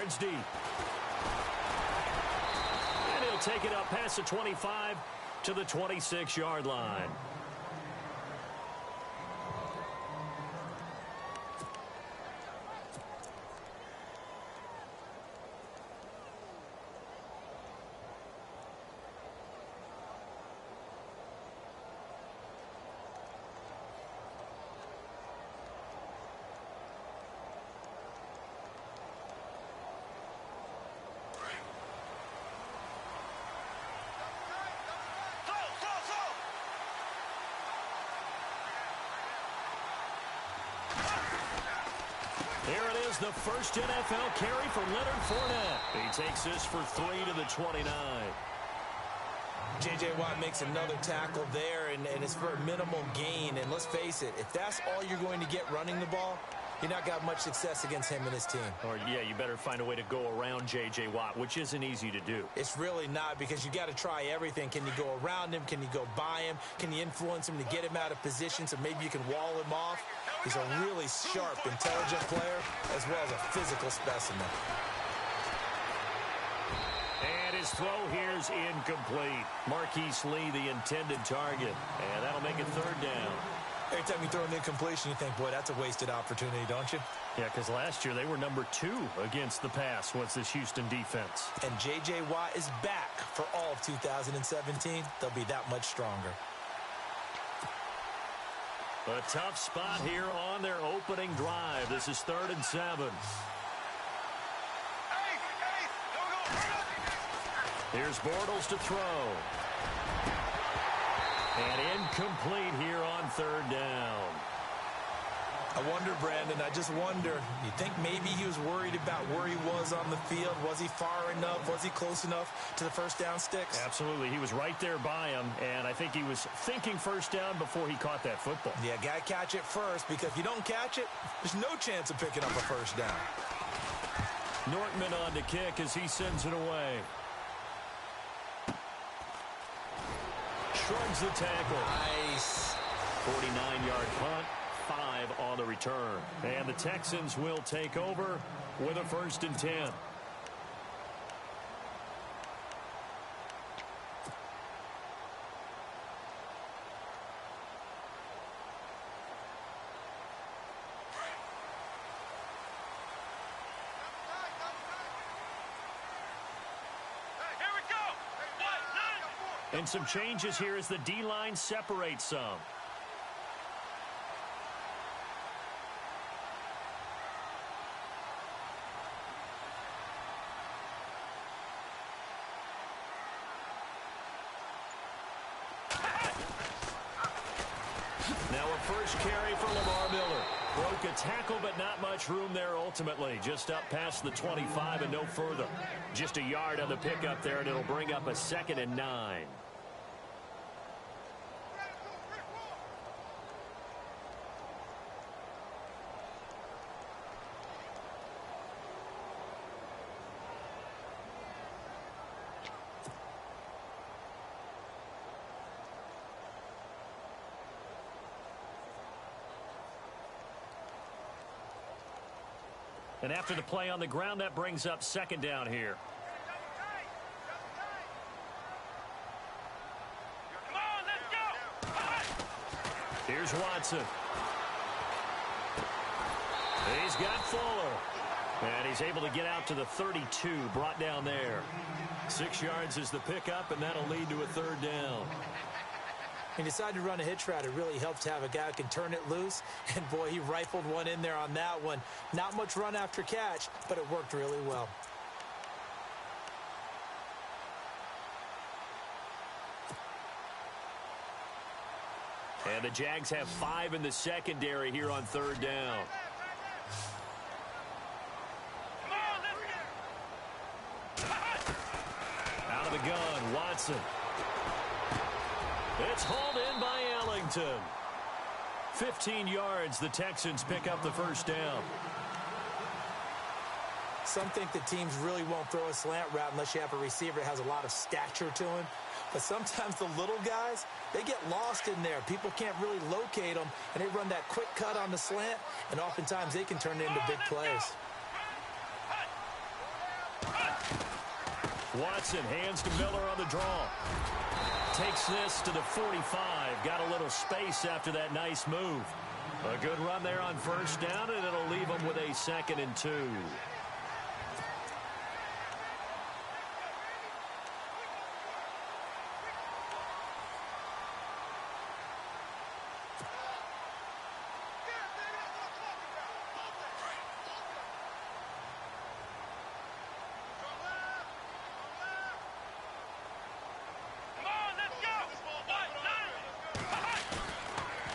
yards deep. And he'll take it up past the 25 to the 26-yard line. Here it is, the first NFL carry for Leonard Fournette. He takes this for 3 to the 29. J.J. Watt makes another tackle there, and it's for a minimal gain. And let's face it, if that's all you're going to get running the ball, you're not got much success against him and his team. Or, yeah, you better find a way to go around J.J. Watt, which isn't easy to do. It's really not, because you got to try everything. Can you go around him? Can you go by him? Can you influence him to get him out of position so maybe you can wall him off? He's a really sharp, intelligent player, as well as a physical specimen. And his throw here's incomplete. Marquise Lee, the intended target. And that'll make it third down. Every time you throw an incompletion, you think, boy, that's a wasted opportunity, don't you? Yeah, because last year they were number 2 against the pass was this Houston defense. And J.J. Watt is back for all of 2017. They'll be that much stronger. A tough spot here on their opening drive. This is 3rd and 7. Here's Bortles to throw. And incomplete here on 3rd down. I wonder, Brandon, I just wonder, you think maybe he was worried about where he was on the field? Was he far enough? Was he close enough to the first down sticks? Absolutely. He was right there by him, and I think he was thinking first down before he caught that football. Yeah, got to catch it first, because if you don't catch it, there's no chance of picking up a first down. Nortman on to kick as he sends it away. Shrugs the tackle. Nice. 49-yard punt, 5 on the return. And the Texans will take over with a 1st and 10. And some changes here as the D-line separates some. Now a first carry for Lamar Miller. Broke a tackle, but not much room there ultimately. Just up past the 25 and no further. Just a yard on the pickup there, and it'll bring up a 2nd and 9. And after the play on the ground, that brings up 2nd down here. Come on, let's go! Here's Watson. He's got Fuller. And he's able to get out to the 32, brought down there. 6 yards is the pickup, and that'll lead to a 3rd down. He decided to run a hitch route. It really helps to have a guy who can turn it loose. And, boy, he rifled one in there on that one. Not much run after catch, but it worked really well. And the Jags have 5 in the secondary here on 3rd down. Out of the gun, Watson. It's hauled in by Ellington. 15 yards, the Texans pick up the 1st down. Some think that teams really won't throw a slant route unless you have a receiver that has a lot of stature to him. But sometimes the little guys, they get lost in there. People can't really locate them, and they run that quick cut on the slant, and oftentimes they can turn it into big plays. Watson hands to Miller on the draw. Takes this to the 45. Got a little space after that nice move. A good run there on first down, and it'll leave them with a 2nd and 2.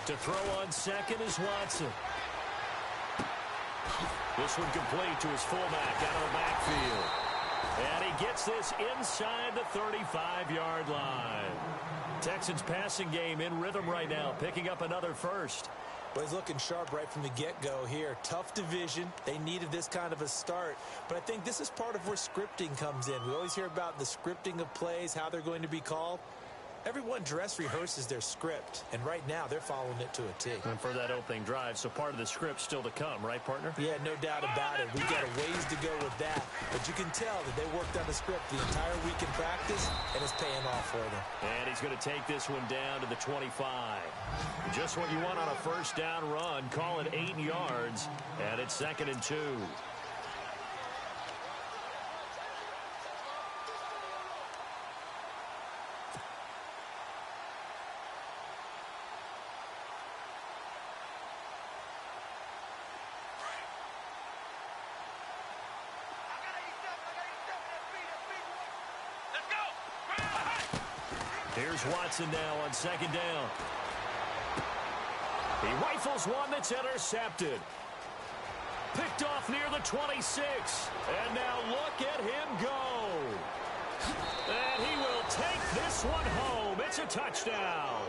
To throw on second is Watson. This one complete to his fullback out of the backfield. And he gets this inside the 35-yard line. Texans passing game in rhythm right now, picking up another first. Well, he's looking sharp right from the get-go here. Tough division. They needed this kind of a start. But I think this is part of where scripting comes in. We always hear about the scripting of plays, how they're going to be called. Everyone dress rehearses their script, and right now they're following it to a T. And for that opening drive, so part of the script still to come, right, partner? Yeah, no doubt about it. We've got a ways to go with that, but you can tell that they worked on the script the entire week in practice, and it's paying off for them. And he's going to take this one down to the 25. Just what you want on a first down run. Call it 8 yards, and it's 2nd and 2. Here's Watson now on 2nd down. He rifles one that's intercepted. Picked off near the 26. And now look at him go. And he will take this one home. It's a touchdown.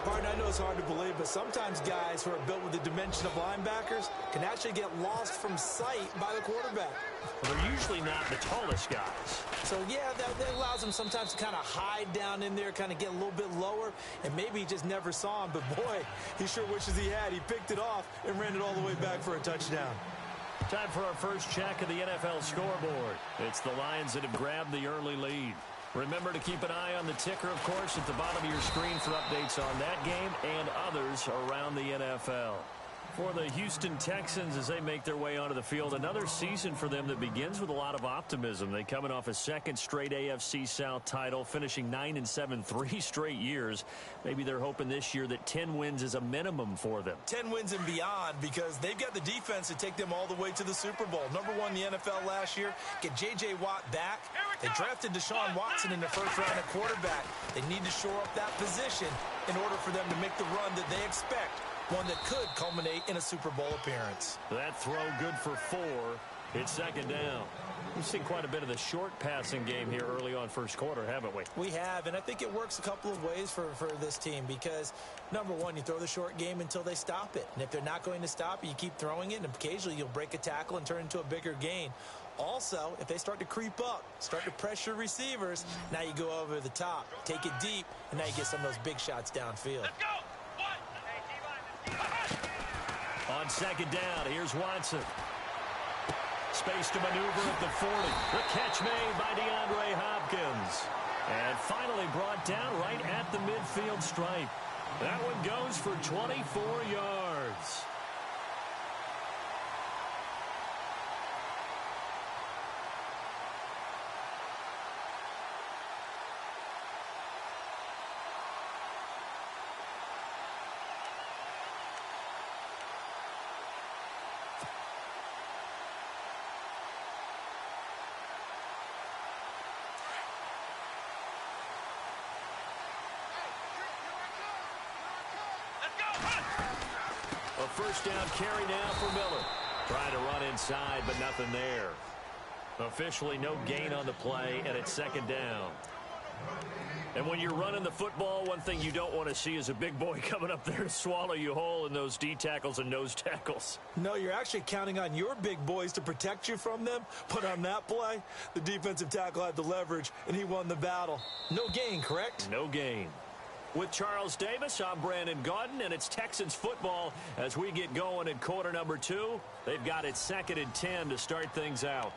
Pardon, I know it's hard to believe, but sometimes guys who are built with the dimension of linebackers can actually get lost from sight by the quarterback. Well, they're usually not the tallest guys. So, yeah, that allows them sometimes to kind of hide down in there, kind of get a little bit lower, and maybe he just never saw him. But, boy, he sure wishes he had. He picked it off and ran it all the way back for a touchdown. Time for our first check of the NFL scoreboard. It's the Lions that have grabbed the early lead. Remember to keep an eye on the ticker, of course, at the bottom of your screen for updates on that game and others around the NFL. For the Houston Texans as they make their way onto the field, another season for them that begins with a lot of optimism. They coming off a 2nd straight AFC South title, finishing 9-7 3 straight years. Maybe they're hoping this year that 10 wins is a minimum for them. 10 wins and beyond, because they've got the defense to take them all the way to the Super Bowl. Number 1 in the NFL last year. Get J.J. Watt back. They drafted Deshaun Watson in the first round at quarterback. They need to shore up that position in order for them to make the run that they expect. One that could culminate in a Super Bowl appearance. That throw good for 4. It's 2nd down. We've seen quite a bit of the short passing game here early on first quarter, haven't we? We have, and I think it works a couple of ways for this team because, number 1, you throw the short game until they stop it. And if they're not going to stop it, you keep throwing it, and occasionally you'll break a tackle and turn into a bigger gain. Also, if they start to creep up, start to pressure receivers, now you go over the top, take it deep, and now you get some of those big shots downfield. Let's go. On 2nd down, here's Watson. Space to maneuver at the 40. The catch made by DeAndre Hopkins. And finally brought down right at the midfield stripe. That one goes for 24 yards. A first down carry now for Miller. Trying to run inside, but nothing there. Officially no gain on the play, and it's 2nd down. And when you're running the football, one thing you don't want to see is a big boy coming up there to swallow you whole in those D tackles and nose tackles. No, you're actually counting on your big boys to protect you from them. But on that play, the defensive tackle had the leverage, and he won the battle. No gain, correct? No gain. With Charles Davis, I'm Brandon Gaudin, and it's Texans football as we get going in quarter number 2. They've got it 2nd and 10 to start things out.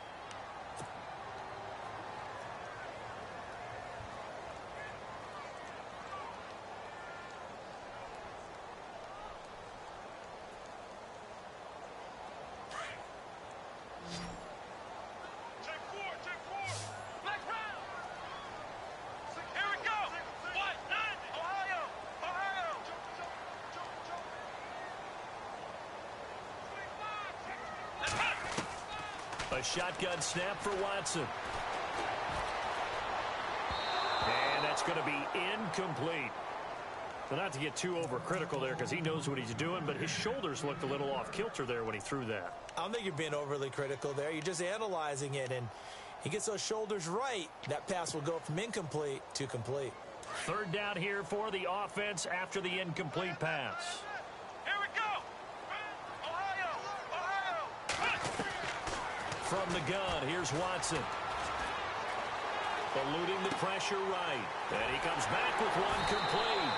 A shotgun snap for Watson. And that's going to be incomplete. So not to get too overcritical there because he knows what he's doing, but his shoulders looked a little off kilter there when he threw that. I don't think you're being overly critical there. You're just analyzing it, and he gets those shoulders right. That pass will go from incomplete to complete. Third down here for the offense after the incomplete pass. Here we go. Ohio. From the gun, here's Watson. Eluding the pressure right. And he comes back with one complete.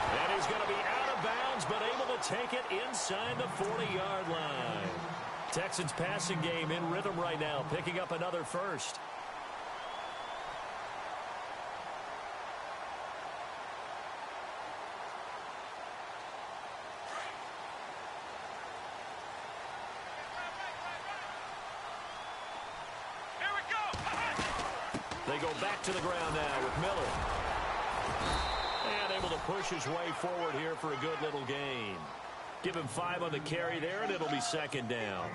And he's going to be out of bounds, but able to take it inside the 40-yard line. Texans passing game in rhythm right now, picking up another first. They go back to the ground now with Miller. And able to push his way forward here for a good little gain. Give him 5 on the carry there, and it'll be second down.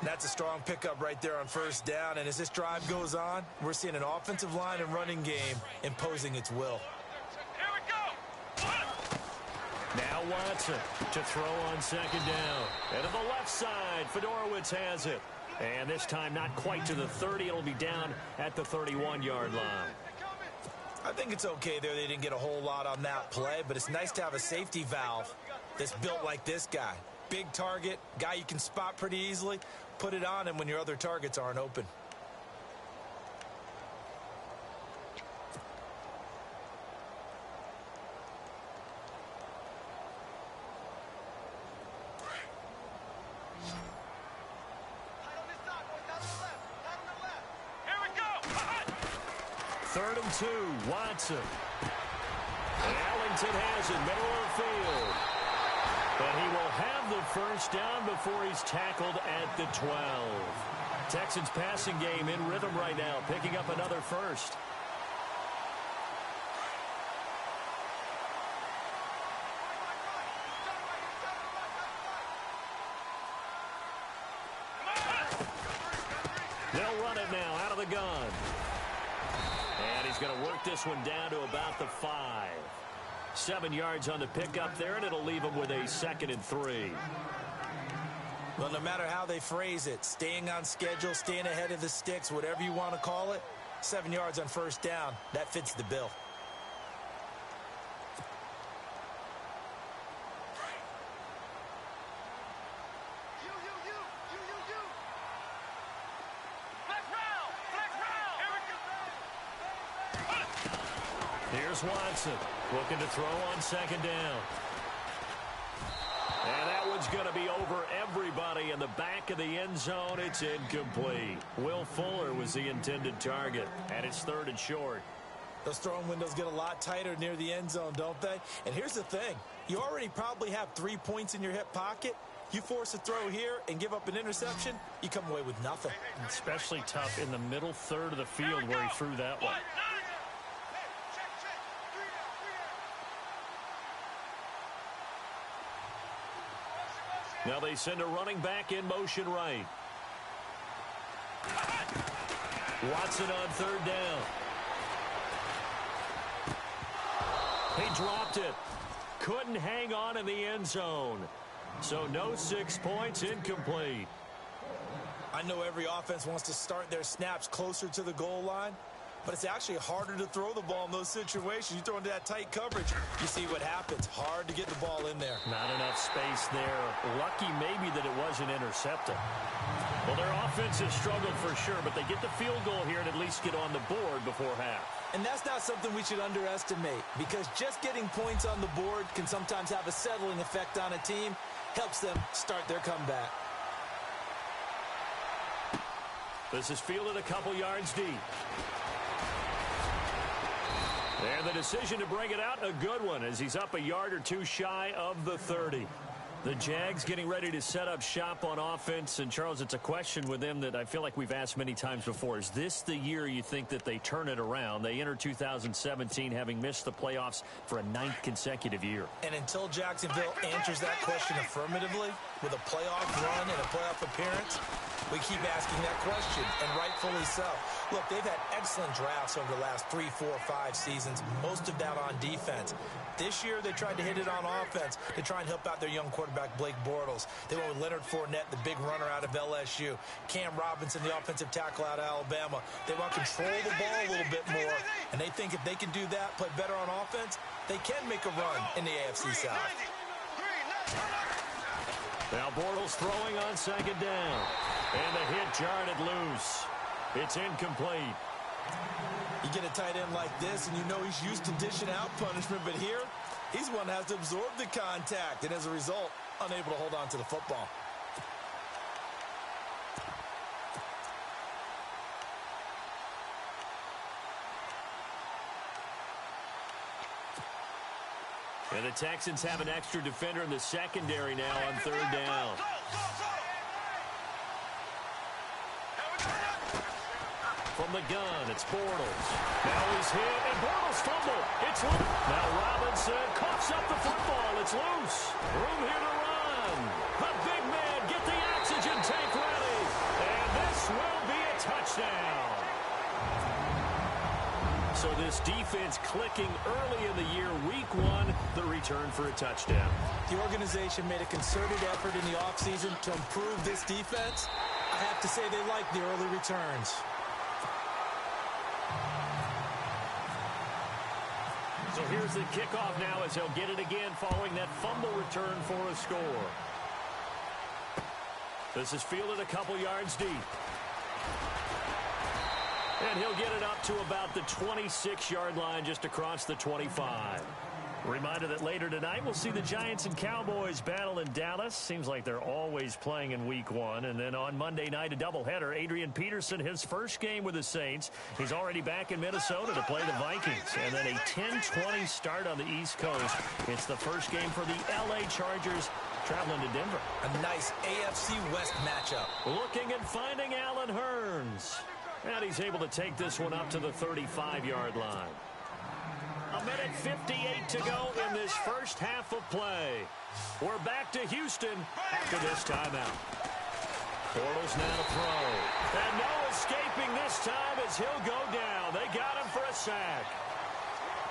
That's a strong pickup right there on first down. And as this drive goes on, we're seeing an offensive line and running game imposing its will. Here we go. Now Watson to throw on second down. And to the left side, Fedorowicz has it. And this time not quite to the 30. It'll be down at the 31-yard line. I think it's okay there. They didn't get a whole lot on that play, but it's nice to have a safety valve that's built like this guy. Big target, guy you can spot pretty easily. Put it on him when your other targets aren't open. Third and 2, Watson. And Ellington has it, middle of the field. But he will have the first down before he's tackled at the 12. Texans passing game in rhythm right now, picking up another first. They'll run it now out of the gun. And he's going to work this one down to about the 5. 7 yards on the pickup there, and it'll leave him with a 2nd and 3. Well, no matter how they phrase it, staying on schedule, staying ahead of the sticks, whatever you want to call it, 7 yards on first down, that fits the bill. Here's Watson looking to throw on second down. And that one's going to be over everybody in the back of the end zone. It's incomplete. Will Fuller was the intended target, and it's 3rd and short. Those throwing windows get a lot tighter near the end zone, don't they? And here's the thing. You already probably have 3 points in your hip pocket. You force a throw here and give up an interception, you come away with nothing. Especially tough in the middle third of the field where he threw that one. Now they send a running back in motion right. Watson on 3rd down. He dropped it. Couldn't hang on in the end zone. So no 6 points, incomplete. I know every offense wants to start their snaps closer to the goal line, but it's actually harder to throw the ball in those situations. You throw into that tight coverage, you see what happens. Hard to get the ball in there. Not enough space there. Lucky maybe that it wasn't intercepted. Well, their offense has struggled for sure, but they get the field goal here and at least get on the board before half. And that's not something we should underestimate, because just getting points on the board can sometimes have a settling effect on a team. Helps them start their comeback. This is fielded a couple yards deep. And the decision to bring it out, a good one, as he's up a yard or 2 shy of the 30. The Jags getting ready to set up shop on offense. And, Charles, it's a question with them that I feel like we've asked many times before. Is this the year you think that they turn it around? They enter 2017 having missed the playoffs for a 9th consecutive year. And until Jacksonville answers that question affirmatively with a playoff run and a playoff appearance, We keep asking that question, and rightfully so. Look, they've had excellent drafts over the last 3, 4, 5 seasons, most of that on defense. This year, they tried to hit it on offense to try and help out their young quarterback, Blake Bortles. They went with Leonard Fournette, the big runner out of LSU. Cam Robinson, the offensive tackle out of Alabama. They want to control the ball a little bit more, and they think if they can do that, play better on offense, they can make a run in the AFC South. Now Bortles throwing on second down. And the hit jarred it loose. It's incomplete. You get a tight end like this, and you know he's used to dishing out punishment, but here, he's one that has to absorb the contact, and as a result, unable to hold on to the football. And the Texans have an extra defender in the secondary now on third down. From the gun, it's Bortles. Now he's hit, and Bortles fumble. It's loose. Now Robinson coughs up the football. It's loose. Room here to run. The big man, get the oxygen tank ready. And this will be a touchdown. So this defense clicking early in the year, week 1, the return for a touchdown. The organization made a concerted effort in the offseason to improve this defense. I have to say they like the early returns. So here's the kickoff now as he'll get it again following that fumble return for a score. This is fielded a couple yards deep. And he'll get it up to about the 26-yard line just across the 25. Reminder that later tonight we'll see the Giants and Cowboys battle in Dallas. Seems like they're always playing in week 1. And then on Monday night, a doubleheader. Adrian Peterson, his first game with the Saints. He's already back in Minnesota to play the Vikings. And then a 10-20 start on the East Coast. It's the first game for the L.A. Chargers traveling to Denver. A nice AFC West matchup. Looking and finding Allen Hurns. And he's able to take this one up to the 35-yard line. A minute 58 to go in this first half of play. We're back to Houston after this timeout. Bortles now to throw. And no escaping this time as he'll go down. They got him for a sack.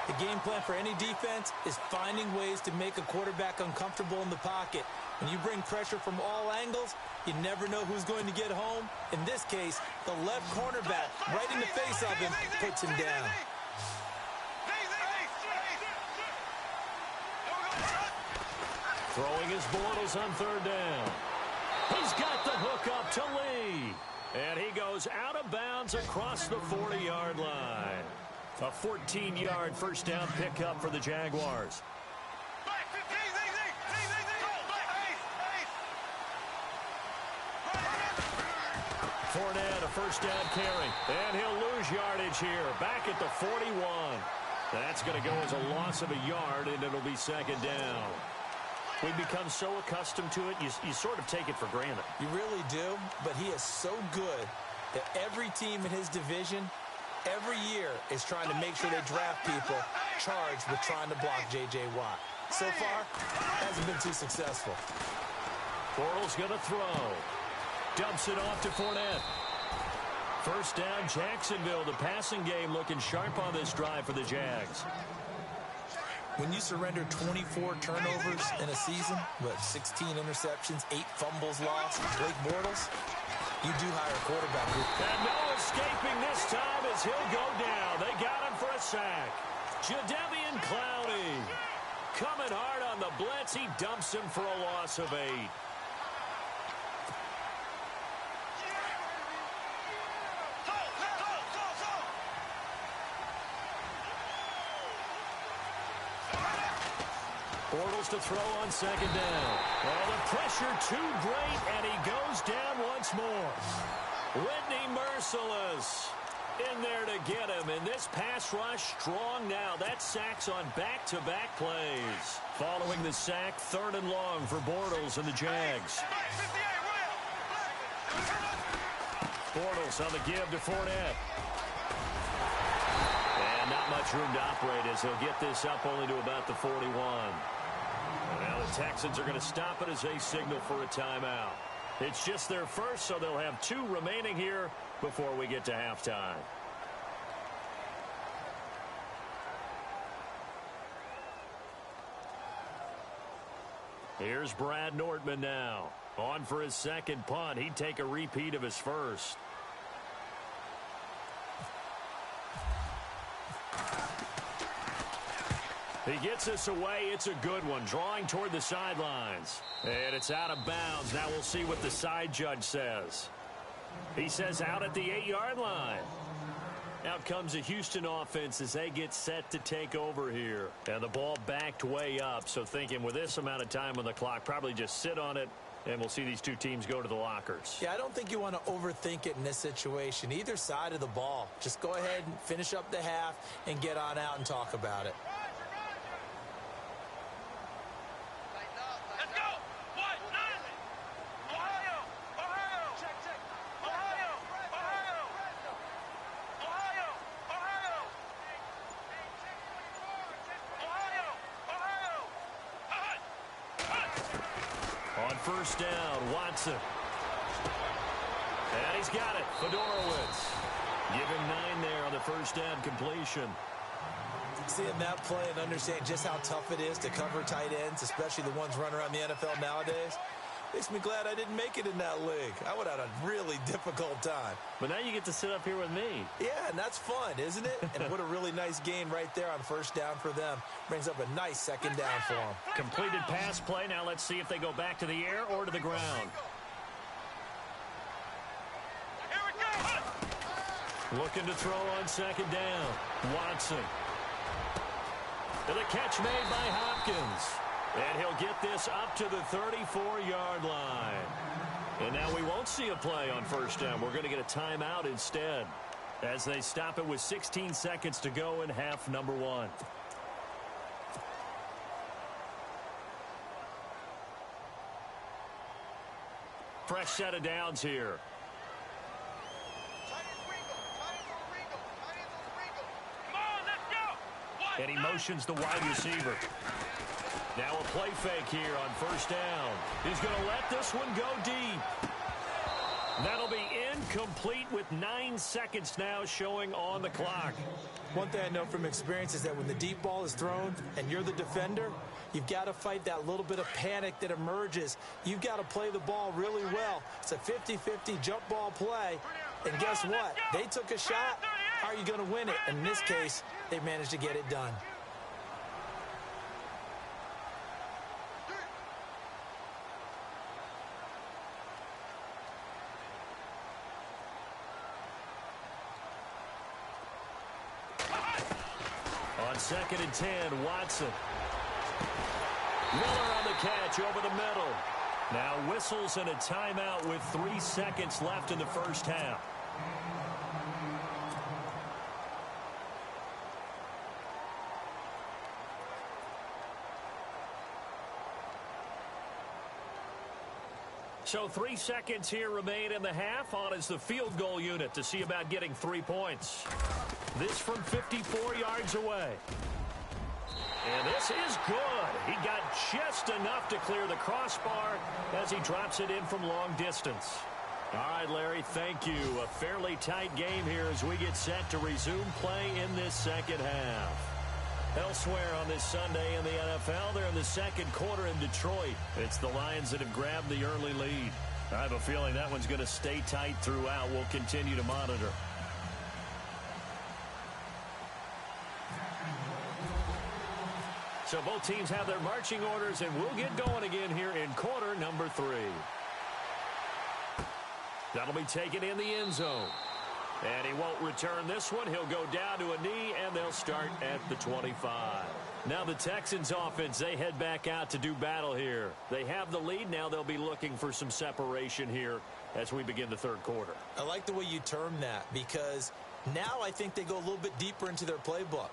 The game plan for any defense is finding ways to make a quarterback uncomfortable in the pocket. When you bring pressure from all angles, you never know who's going to get home. In this case, the left cornerback, right in the face of him, puts him down. Throwing his Bortles on third down. He's got the hook up to Lee. And he goes out of bounds across the 40-yard line. A 14-yard first down pickup for the Jaguars. Fournette, a first down carry. And he'll lose yardage here. Back at the 41. That's going to go as a loss of a yard, and it'll be second down. We've become so accustomed to it, you sort of take it for granted. You really do, but he is so good that every team in his division, every year, is trying to make sure they draft people charged with trying to block J.J. Watt. So far, hasn't been too successful. Bortles going to throw. Dumps it off to Fournette. First down, Jacksonville. The passing game looking sharp on this drive for the Jags. When you surrender 24 turnovers in a season, with 16 interceptions, 8 fumbles lost, Blake Bortles, you do hire a quarterback. And no escaping this time as he'll go down. They got him for a sack. Jadeveon Clowney coming hard on the blitz. He dumps him for a loss of 8. Bortles to throw on second down. Oh, the pressure too great, and he goes down once more. Whitney Mercilus in there to get him, and this pass rush strong now. That sack's on back-to-back plays. Following the sack, third and long for Bortles and the Jags. Bortles on the give to Fournette. And not much room to operate as he'll get this up only to about the 41. And now the Texans are going to stop it as they signal for a timeout. It's just their first, so they'll have 2 remaining here before we get to halftime. Here's Brad Nordman now. On for his second punt. He'd take a repeat of his first. He gets this away. It's a good one. Drawing toward the sidelines. And it's out of bounds. Now we'll see what the side judge says. He says out at the 8-yard line. Out comes the Houston offense as they get set to take over here. And the ball backed way up. So thinking with this amount of time on the clock, probably just sit on it. And we'll see these 2 teams go to the lockers. Yeah, I don't think you want to overthink it in this situation. Either side of the ball. Just go ahead and finish up the half and get on out and talk about it. Let's go. What? Nine. Ohio. Ohio. Check, check. Ohio. Ohio. Ohio. Ohio. Ohio. Ohio. Hut. On first down, Watson. And he's got it. Fedorowicz. Give him 9 there on the first down completion. Seeing that play and understanding just how tough it is to cover tight ends, especially the ones running around the NFL nowadays, makes me glad I didn't make it in that league. I would have had a really difficult time. But now you get to sit up here with me. Yeah, and that's fun, isn't it? And what a really nice gain right there on first down for them. Brings up a nice second down for them. Completed pass play. Now let's see if they go back to the air or to the ground. Here we go. Looking to throw on second down. Watson. And the catch made by Hopkins. And he'll get this up to the 34-yard line. And now we won't see a play on first down. We're going to get a timeout instead as they stop it with 16 seconds to go in half number 1. Fresh set of downs here. Come on, let's go. What? And he motions the wide receiver. Now a play fake here on first down. He's going to let this one go deep. That'll be incomplete with 9 seconds now showing on the clock. One thing I know from experience is that when the deep ball is thrown and you're the defender, you've got to fight that little bit of panic that emerges. You've got to play the ball really well. It's a 50-50 jump ball play. And guess what? They took a shot. How are you going to win it? In this case, they managed to get it done. On second and 10, Watson. Miller on the catch over the middle. Now whistles and a timeout with 3 seconds left in the first half. So 3 seconds here remain in the half. On is the field goal unit to see about getting 3 points. This from 54 yards away. And this is good. He got just enough to clear the crossbar as he drops it in from long distance. All right, Larry, thank you. A fairly tight game here as we get set to resume play in this second half. Elsewhere on this Sunday in the NFL, they're in the second quarter in Detroit. It's the Lions that have grabbed the early lead. I have a feeling that one's going to stay tight throughout. We'll continue to monitor. So both teams have their marching orders, and we'll get going again here in quarter number 3. That'll be taken in the end zone. And he won't return this one. He'll go down to a knee, and they'll start at the 25. Now the Texans offense, they head back out to do battle here. They have the lead. Now they'll be looking for some separation here as we begin the third quarter. I like the way you term that because now I think they go a little bit deeper into their playbook.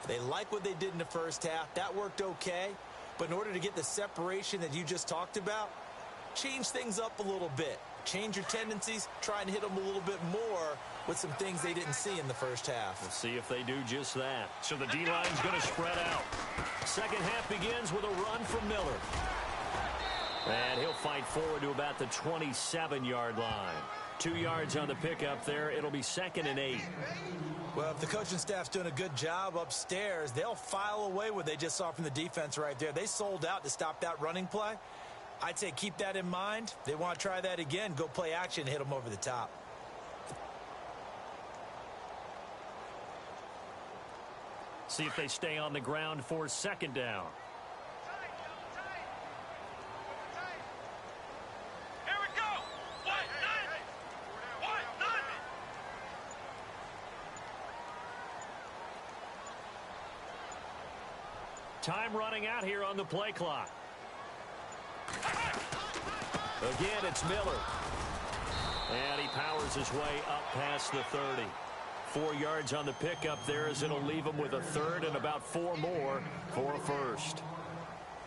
They like what they did in the first half. That worked okay. But in order to get the separation that you just talked about, change things up a little bit. Change your tendencies. Try and hit them a little bit more with some things they didn't see in the first half. We'll see if they do just that. So the D-line's going to spread out. Second half begins with a run from Miller. And he'll fight forward to about the 27-yard line. 2 yards on the pickup there. It'll be 2nd and 8. Well, if the coaching staff's doing a good job upstairs, they'll file away what they just saw from the defense right there. They sold out to stop that running play. I'd say keep that in mind. They want to try that again. Go play action, hit them over the top. See if they stay on the ground for 2nd down. Here we go. White, nine. White, nine. Time running out here on the play clock. Again, it's Miller. And he powers his way up past the 30. 4 yards on the pickup there as it'll leave him with a 3rd and about 4 more for a 1st.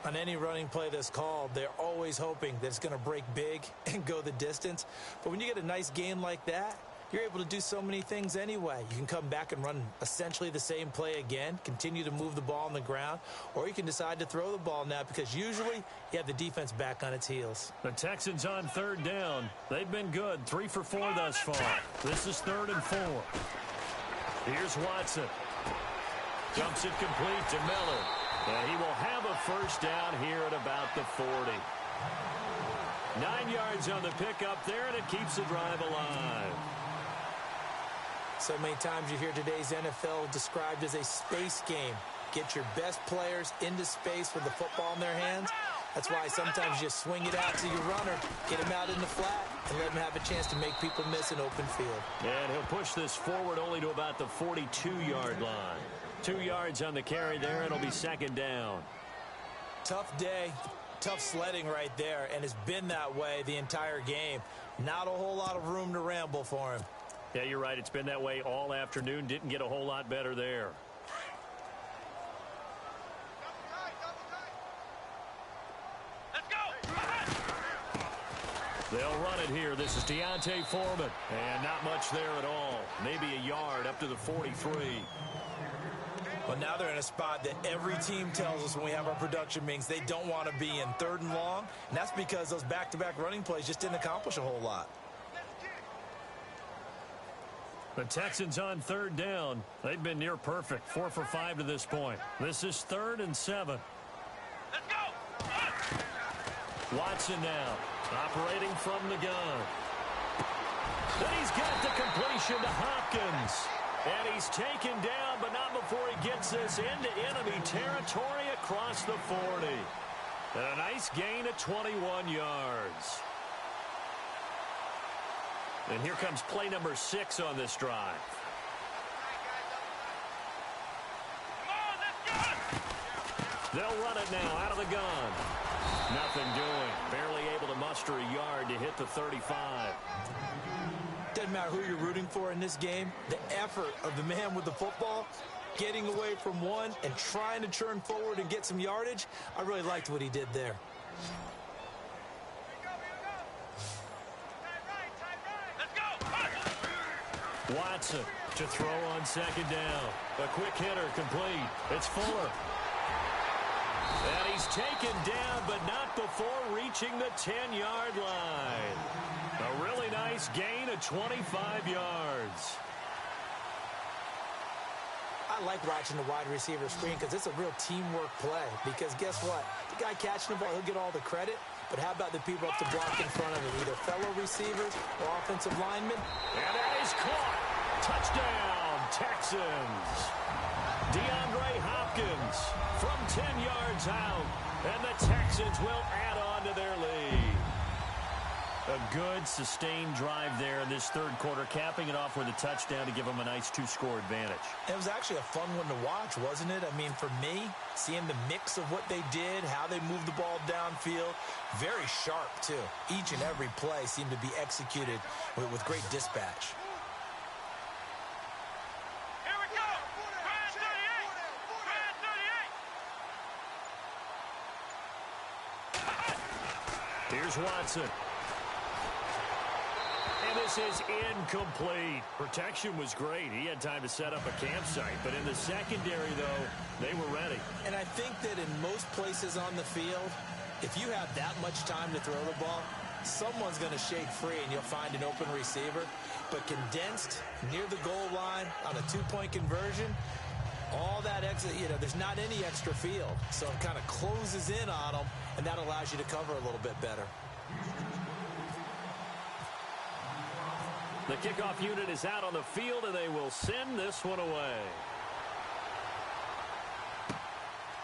On any running play that's called, they're always hoping that it's going to break big and go the distance. But when you get a nice gain like that, you're able to do so many things anyway. You can come back and run essentially the same play again, continue to move the ball on the ground, or you can decide to throw the ball now because usually you have the defense back on its heels. The Texans on 3rd down. They've been good. 3 for 4 thus far. This is 3rd and 4. Here's Watson. Jumps it complete to Miller. And he will have a 1st down here at about the 40. 9 yards on the pickup there, and it keeps the drive alive. So many times you hear today's NFL described as a space game. Get your best players into space with the football in their hands. That's why sometimes you swing it out to your runner, get him out in the flat, and let him have a chance to make people miss an open field. And he'll push this forward only to about the 42-yard line. 2 yards on the carry there, and it'll be 2nd down. Tough day, tough sledding right there, and it's been that way the entire game. Not a whole lot of room to ramble for him. Yeah, you're right. It's been that way all afternoon. Didn't get a whole lot better there. Let's go. They'll run it here. This is Deontay Foreman. And not much there at all. Maybe a yard up to the 43. Well, now they're in a spot that every team tells us when we have our production meetings they don't want to be in, 3rd and long. And that's because those back-to-back running plays just didn't accomplish a whole lot. The Texans on 3rd down. They've been near perfect. 4 for 5 to this point. This is 3rd and 7. Let's go. Watson now, operating from the gun. Then he's got the completion to Hopkins. And he's taken down, but not before he gets this into enemy territory across the 40. And a nice gain of 21 yards. And here comes play number 6 on this drive. Come on, let's go. They'll run it now out of the gun. Nothing doing. Barely able to muster a yard to hit the 35. Doesn't matter who you're rooting for in this game. The effort of the man with the football, getting away from one and trying to turn forward and get some yardage, I really liked what he did there. Watson to throw on 2nd down. A quick hitter complete. It's Fuller. And he's taken down, but not before reaching the 10-yard line. A really nice gain of 25 yards. I like watching the wide receiver screen because it's a real teamwork play. Because guess what? The guy catching the ball, he'll get all the credit. But how about the people up to block in front of him? Either fellow receivers or offensive linemen. And that is caught. Touchdown, Texans. DeAndre Hopkins from 10 yards out. And the Texans will add on to their lead. A good, sustained drive there in this 3rd quarter, capping it off with a touchdown to give them a nice 2-score advantage. It was actually a fun one to watch, wasn't it? I mean, for me, seeing the mix of what they did, how they moved the ball downfield, very sharp, too. Each and every play seemed to be executed with great dispatch. Here we go. Brand 38. Brand 38. Here's Watson. And this is incomplete. Protection was great. He had time to set up a campsite. But in the secondary, though, they were ready. And I think that in most places on the field, If you have that much time to throw the ball, someone's going to shake free and you'll find an open receiver. But condensed near the goal line on a two-point conversion, all that extra, there's not any extra field. So it kind of closes in on them, and that allows you to cover a little bit better. The kickoff unit is out on the field, and they will send this one away.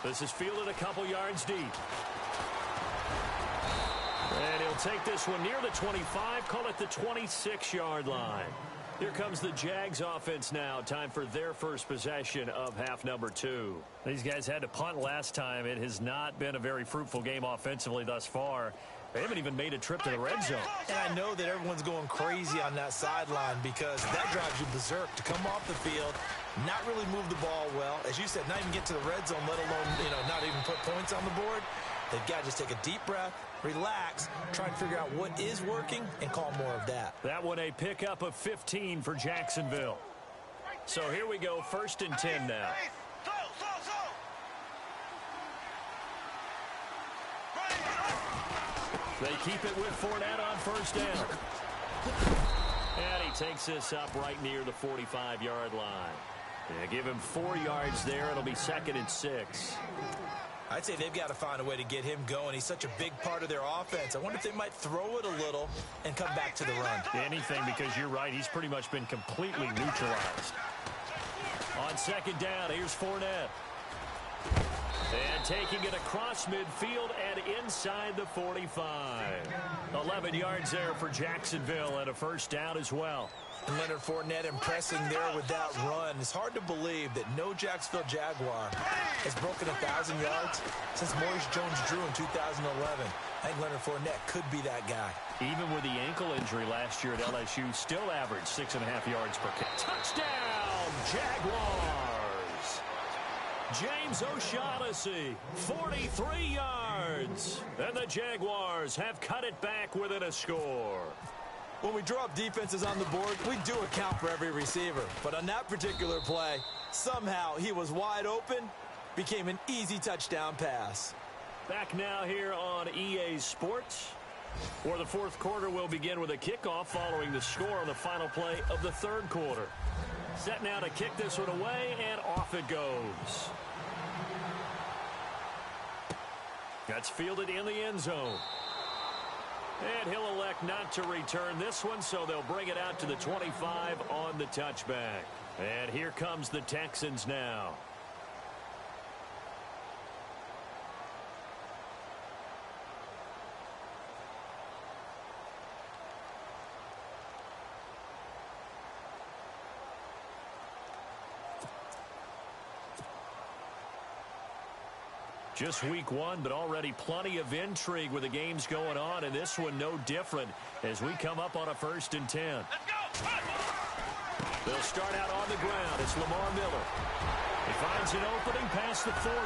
This is fielded a couple yards deep. And he'll take this one near the 25, call it the 26-yard line. Here comes the Jags offense now. Time for their first possession of half number 2. These guys had to punt last time. It has not been a very fruitful game offensively thus far. They haven't even made a trip to the red zone. And I know that everyone's going crazy on that sideline because that drives you berserk to come off the field, not really move the ball well. As you said, not even get to the red zone, let alone, not even put points on the board. They've got to just take a deep breath, relax, try and figure out what is working, and call more of that. That one a pickup of 15 for Jacksonville. So here we go, 1st and 10 now. They keep it with Fournette on 1st down. And he takes this up right near the 45-yard line. Yeah, give him 4 yards there. It'll be 2nd and 6. I'd say they've got to find a way to get him going. He's such a big part of their offense. I wonder if they might throw it a little and come back to the run. Anything, because you're right. He's pretty much been completely neutralized. On 2nd down, here's Fournette. And taking it across midfield and inside the 45. 11 yards there for Jacksonville and a 1st down as well. And Leonard Fournette impressing there with that run. It's hard to believe that no Jacksonville Jaguar has broken 1,000 yards since Maurice Jones-Drew in 2011. I think Leonard Fournette could be that guy. Even with the ankle injury last year at LSU, still averaged 6.5 yards per catch. Touchdown, Jaguars! James O'Shaughnessy, 43 yards. And the Jaguars have cut it back within a score. When we draw up defenses on the board, we do account for every receiver. But on that particular play, somehow he was wide open, became an easy touchdown pass. Back now here on EA Sports, where the 4th quarter will begin with a kickoff following the score on the final play of the 3rd quarter. Set now to kick this one away, and off it goes. That's fielded in the end zone. And he'll elect not to return this one, so they'll bring it out to the 25 on the touchback. And here comes the Texans now. Just week 1, but already plenty of intrigue with the games going on, and this one no different as we come up on a 1st and 10. They'll start out on the ground. It's Lamar Miller. He finds an opening past the 40.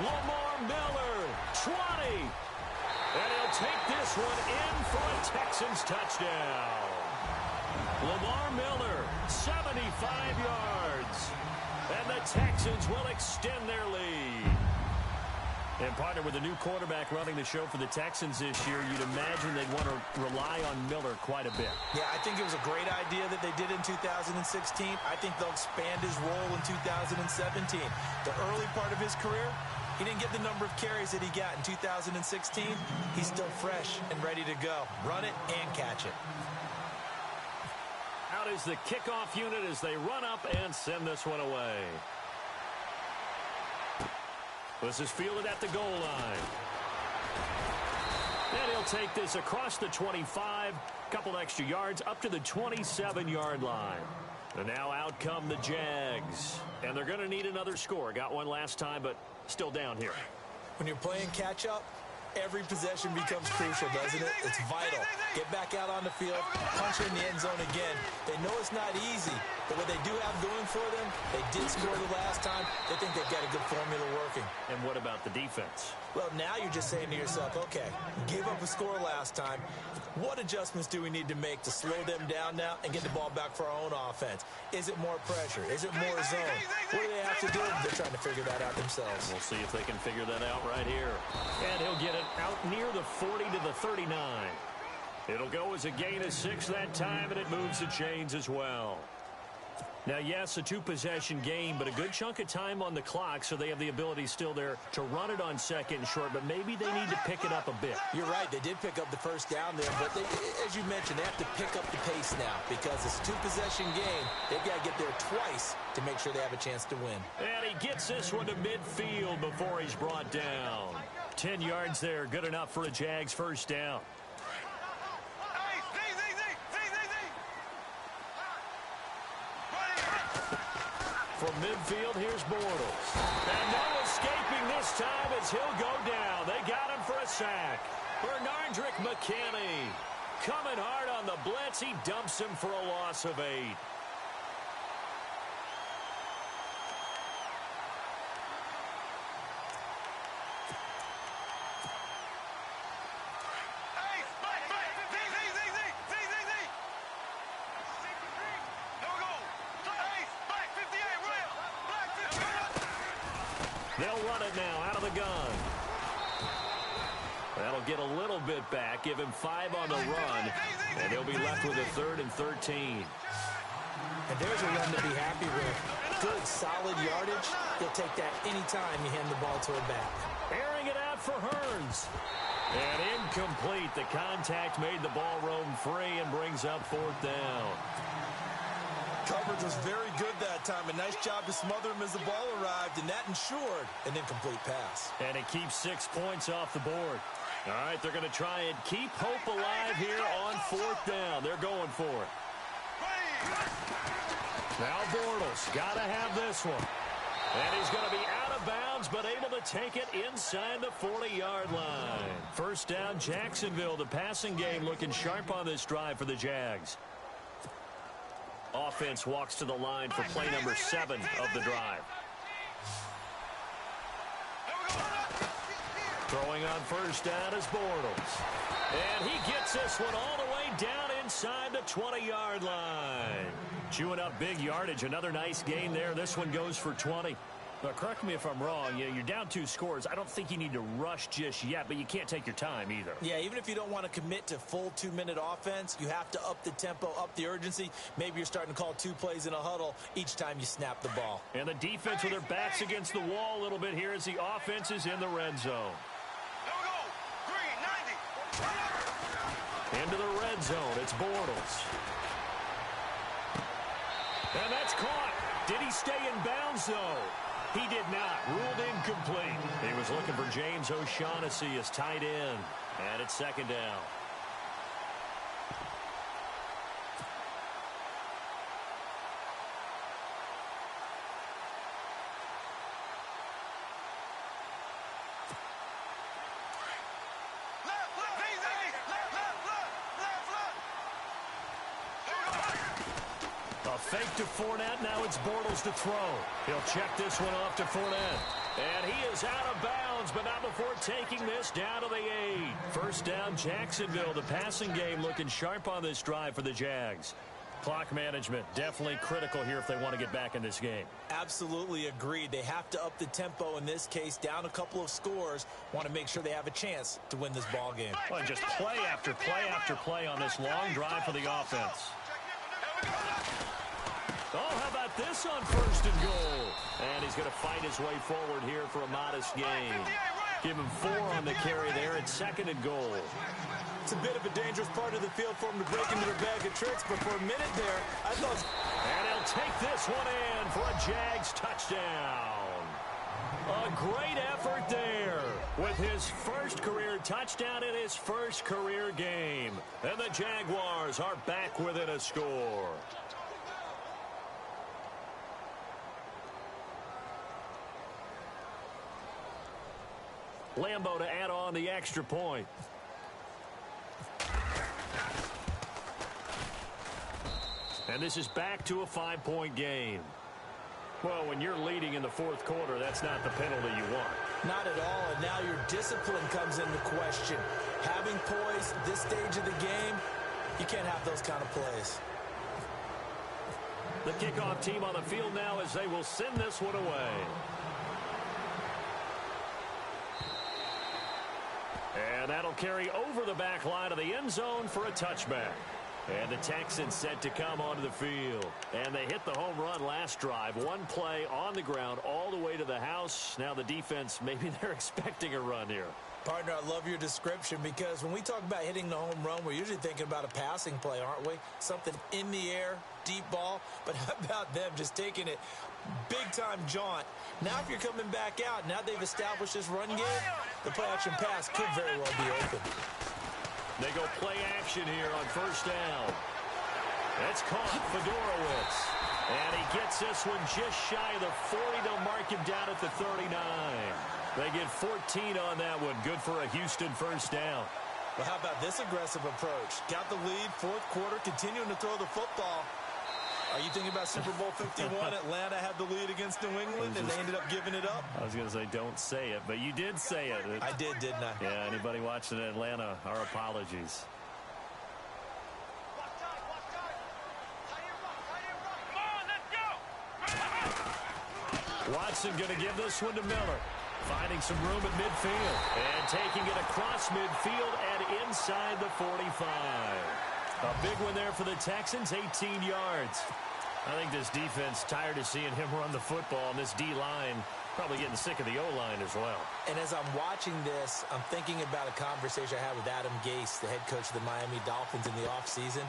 Lamar Miller, 20. And he'll take this one in for a Texans touchdown. Lamar Miller, 75 yards. And the Texans will extend their lead. And partner with a new quarterback running the show for the Texans this year, you'd imagine they'd want to rely on Miller quite a bit. Yeah, I think it was a great idea that they did in 2016. I think they'll expand his role in 2017. The early part of his career, he didn't get the number of carries that he got in 2016. He's still fresh and ready to go. Run it and catch it. Out is the kickoff unit as they run up and send this one away. This is fielded at the goal line. And he'll take this across the 25, couple extra yards, up to the 27-yard line. And now out come the Jags. And they're going to need another score. Got one last time, but still down here. When you're playing catch-up, every possession becomes crucial, doesn't it? It's vital. Get back out on the field, punch in the end zone again. They know it's not easy, but what they do have going for them, they did score the last time. They think they've got a good formula working. And what about the defense? Well, now you're just saying to yourself, okay, gave up a score last time. What adjustments do we need to make to slow them down now and get the ball back for our own offense? Is it more pressure? Is it more zone? What do they have to do? They're trying to figure that out themselves. We'll see if they can figure that out right here. And he'll get it out near the 40 to the 39. It'll go as a gain of 6 that time, and it moves the chains as well. Now, yes, a two-possession game, but a good chunk of time on the clock, so they have the ability still there to run it on second and short, but maybe they need to pick it up a bit. You're right. They did pick up the first down there, but as you mentioned, they have to pick up the pace now because it's a two-possession game. They've got to get there twice to make sure they have a chance to win. And he gets this one to midfield before he's brought down. 10 yards there, good enough for a Jags first down. From midfield, here's Bortles. And no escaping this time as he'll go down. They got him for a sack. Bernardrick McKinney coming hard on the blitz. He dumps him for a loss of 8. They'll run it now out of the gun. That'll get a little bit back, give him 5 on the run, and he'll be left with a 3rd and 13. And there's a run to be happy with. Good, solid yardage. He'll take that anytime you hand the ball to a back. Airing it out for Hearns. And incomplete. The contact made the ball roam free and brings up 4th down. Coverage was very good that time. A nice job to smother him as the ball arrived, and that ensured an incomplete pass. And it keeps 6 points off the board. All right, they're going to try and keep hope alive here on 4th down. They're going for it. Now Bortles got to have this one. And he's going to be out of bounds, but able to take it inside the 40-yard line. First down, Jacksonville. The passing game looking sharp on this drive for the Jags. Offense walks to the line for play number 7 of the drive. Throwing on first down is Bortles. And he gets this one all the way down inside the 20-yard line. Chewing up big yardage. Another nice gain there. This one goes for 20. But correct me if I'm wrong. You're down 2 scores. I don't think you need to rush just yet, but you can't take your time either. Yeah, even if you don't want to commit to full 2-minute offense, you have to up the tempo, up the urgency. Maybe you're starting to call 2 plays in a huddle each time you snap the ball. And the defense with their backs against the wall a little bit here as the offense is in the red zone. Into the red zone, it's Bortles. And that's caught. Did he stay in bounds, though? He did not. Ruled incomplete. He was looking for James O'Shaughnessy as tight end. And it's 2nd down. Fake to Fournette. Now it's Bortles to throw. He'll check this one off to Fournette. And he is out of bounds, but not before taking this down to the 8. First down, Jacksonville. The passing game looking sharp on this drive for the Jags. Clock management definitely critical here if they want to get back in this game. Absolutely agreed. They have to up the tempo in this case, down a couple of scores. Want to make sure they have a chance to win this ball game. Well, just play after play after play on this long drive for the offense. Oh, how about this on 1st and goal? And he's going to fight his way forward here for a modest gain. Give him 4 on the carry there at 2nd and goal. It's a bit of a dangerous part of the field for him to break into their bag of tricks, but for a minute there, I thought... And he'll take this one in for a Jags touchdown. A great effort there with his first career touchdown in his first career game. And the Jaguars are back within a score. Lambo to add on the extra point. And this is back to a 5-point game. Well, when you're leading in the 4th quarter, that's not the penalty you want. Not at all, and now your discipline comes into question. Having poise this stage of the game, you can't have those kind of plays. The kickoff team on the field now as they will send this one away. And that'll carry over the back line of the end zone for a touchback. And the Texans set to come onto the field. And they hit the home run last drive. One play on the ground all the way to the house. Now the defense, maybe they're expecting a run here. Partner, I love your description because when we talk about hitting the home run, we're usually thinking about a passing play, aren't we? Something in the air, deep ball. But how about them just taking it big-time jaunt? Now if you're coming back out, now they've established this run game, the play-action pass could very well be open. They go play action here on first down. That's caught, Fedorowicz. And he gets this one just shy of the 40. They'll mark him down at the 39. They get 14 on that one. Good for a Houston first down. Well, how about this aggressive approach? Got the lead, fourth quarter, continuing to throw the football. Are you thinking about Super Bowl 51? Atlanta had the lead against New England, and they ended up giving it up? I was going to say, don't say it, but you did say it. I did, didn't I? Yeah, anybody watching Atlanta, our apologies. Watson going to give this one to Miller. Finding some room at midfield. And taking it across midfield and inside the 45. A big one there for the Texans, 18 yards. I think this defense tired of seeing him run the football, and this D-line probably getting sick of the O-line as well. And as I'm watching this, I'm thinking about a conversation I had with Adam Gase, the head coach of the Miami Dolphins in the offseason.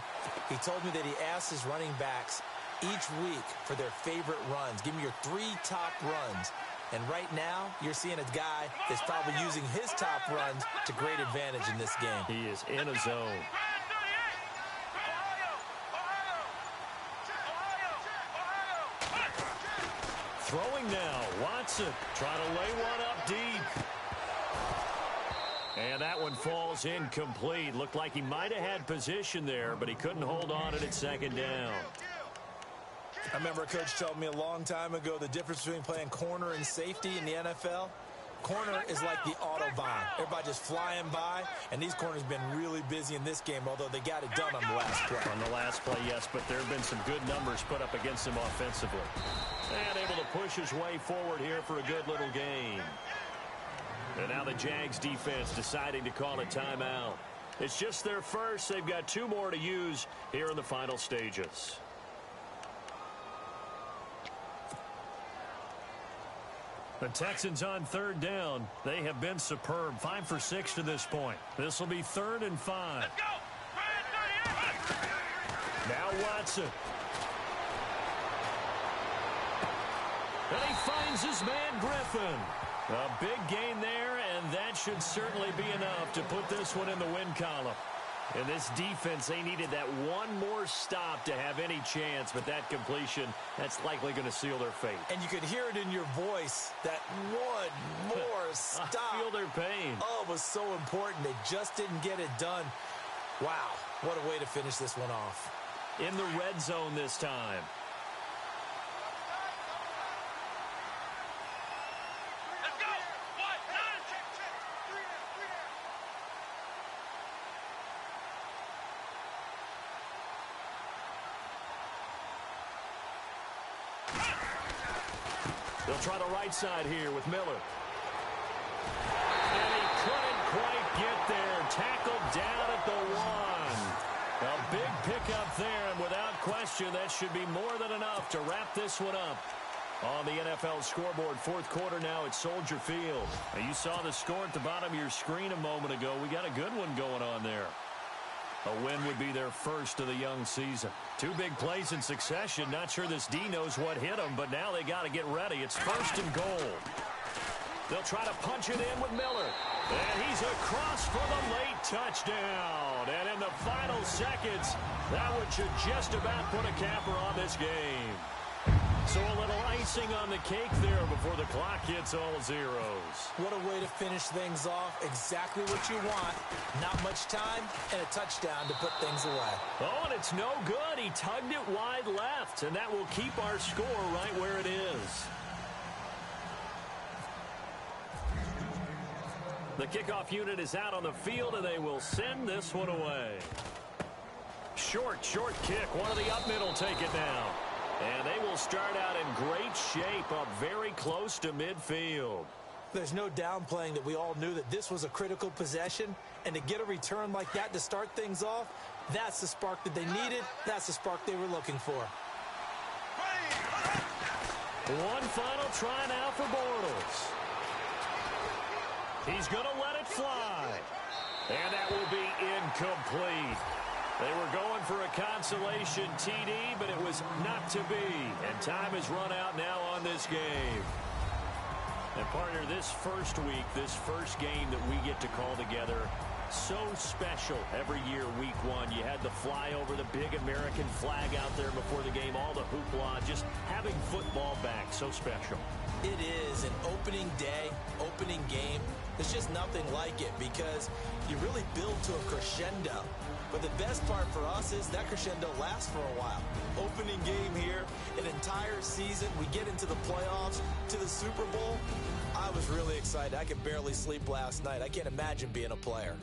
He told me that he asked his running backs each week for their favorite runs. Give me your 3 top runs. And right now, you're seeing a guy that's probably using his top runs to great advantage in this game. He is in a zone. Throwing now, Watson trying to lay one up deep. And that one falls incomplete. Looked like he might have had position there, but he couldn't hold on at second down. I remember a coach told me a long time ago the difference between playing corner and safety in the NFL. Corner is like the Autobahn. Everybody just flying by, and these corners have been really busy in this game, although they got it done on the last play. On the last play, yes, but there have been some good numbers put up against him offensively. And able to push his way forward here for a good little game. And now the Jags defense deciding to call a timeout. It's just their first. They've got 2 more to use here in the final stages. The Texans on third down. They have been superb. 5 for 6 to this point. This will be 3rd and 5. Let's go. Now Watson. And he finds his man Griffin. A big gain there, and that should certainly be enough to put this one in the win column. In this defense, they needed that one more stop to have any chance, but that completion, that's likely going to seal their fate. And you could hear it in your voice, that one more stop. I feel their pain. Oh, it was so important. They just didn't get it done. Wow, what a way to finish this one off. In the red zone this time. Let's go. 1, 9. They'll try the right side here with Miller. And he couldn't quite get there. Tackled down at the 1. A big pickup there, and without question, that should be more than enough to wrap this one up. On the NFL scoreboard, 4th quarter now at Soldier Field. Now, you saw the score at the bottom of your screen a moment ago. We got a good one going on there. A win would be their first of the young season. 2 big plays in succession. Not sure this D knows what hit them, but now they got to get ready. It's 1st and goal. They'll try to punch it in with Miller. And he's across for the late touchdown. And in the final seconds, that one should just about put a capper on this game. So a little icing on the cake there before the clock hits all zeros. What a way to finish things off. Exactly what you want. Not much time and a touchdown to put things away. Oh, and it's no good. He tugged it wide left, and that will keep our score right where it is. The kickoff unit is out on the field, and they will send this one away. Short kick. One of the up middle take it now. And they will start out in great shape, up very close to midfield. There's no downplaying that we all knew that this was a critical possession, and to get a return like that to start things off, that's the spark that they needed. That's the spark they were looking for. One final try now for Bortles. He's going to let it fly. And that will be incomplete. They were going for a consolation TD, but it was not to be. And time has run out now on this game. And partner, this first week, this first game that we get to call together, so special every year, week one. You had the fly over the big American flag out there before the game, all the hoopla, just having football back, so special. It is an opening day, opening game. There's just nothing like it because you really build to a crescendo. But the best part for us is that crescendo lasts for a while. Opening game here, an entire season. We get into the playoffs, to the Super Bowl. I was really excited. I could barely sleep last night. I can't imagine being a player.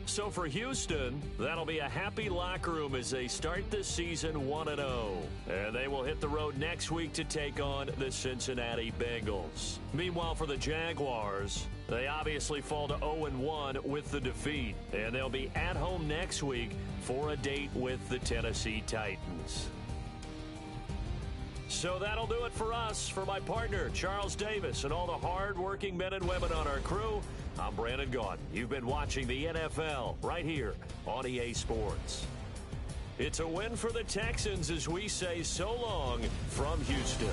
So for Houston, that'll be a happy locker room as they start this season 1-0. And they will hit the road next week to take on the Cincinnati Bengals. Meanwhile, for the Jaguars, they obviously fall to 0-1 with the defeat. And they'll be at home next week for a date with the Tennessee Titans. So that'll do it for us. For my partner, Charles Davis, and all the hard-working men and women on our crew, I'm Brandon Gaudin. You've been watching the NFL right here on EA Sports. It's a win for the Texans as we say so long from Houston.